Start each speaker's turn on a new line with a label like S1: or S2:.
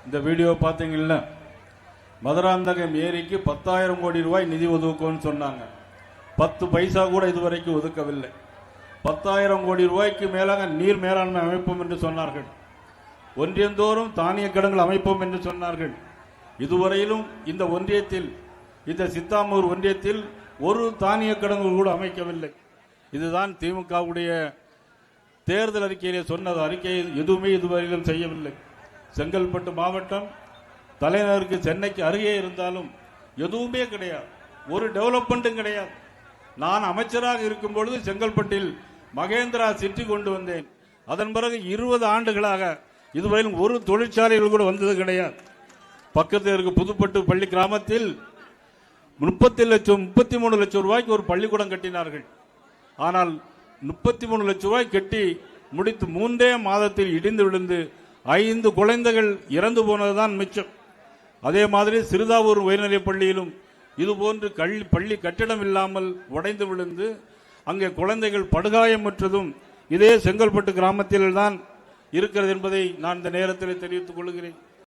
S1: இந்த வீடியோ பார்த்தீங்கல்ல, மதுராந்தகம் ஏரிக்கு 10,000 கோடி ரூபாய் நிதி ஒதுக்கும்னு சொன்னாங்க. 10 பைசா கூட இதுவரைக்கும் ஒதுக்கவில்லை. 10,000 கோடி ரூபாய்க்கு மேலாக நீர் மேலாண்மை அமைப்போம் என்று சொன்னார்கள். ஒன்றியந்தோறும் தானிய கிடங்குகள் அமைப்போம் என்று சொன்னார்கள். இதுவரையிலும் இந்த ஒன்றியத்தில், இந்த சித்தாமூர் ஒன்றியத்தில் ஒரு தானிய கிடங்கு கூட அமைக்கவில்லை. இதுதான் திமுகவுடைய தேர்தல் அறிக்கையிலே சொன்னது. அறிக்கையை எதுவுமே இதுவரையிலும் செய்யவில்லை. செங்கல்பட்டு மாவட்டம் தலைநகருக்கு சென்னைக்கு அருகே இருந்தாலும் எதுவுமே கிடையாது, ஒரு டெவலப்மெண்ட்டும் கிடையாது. நான் அமைச்சராக இருக்கும் பொழுது செங்கல்பட்டில் மகேந்திரா சிட்டி கொண்டு வந்தேன். அதன் பிறகு 20 ஆண்டுகளாக இதுவரையிலும் ஒரு தொழிற்சாலைகள் கூட வந்தது கிடையாது. பக்கத்தில் இருக்க புதுப்பட்டு பள்ளி கிராமத்தில் 33 லட்சம் ரூபாய்க்கு ஒரு பள்ளிக்கூடம் கட்டினார்கள். ஆனால் 33 லட்சம் ரூபாய் கட்டி முடித்து 3 மாதத்தில் இடிந்து விழுந்து 5 குழந்தைகள் இறந்து போனதுதான் மிச்சம். அதே மாதிரி சிறுதாவூர் உயர்நிலைப் பள்ளியிலும் இதுபோன்று பள்ளி கட்டிடம் இல்லாமல் உடைந்து விழுந்து அங்கே குழந்தைகள் படுகாயமுற்றதும் இதே செங்கல்பட்டு கிராமத்தில் தான் இருக்கிறது என்பதை நான் இந்த நேரத்தில் தெரிவித்துக் கொள்கிறேன்.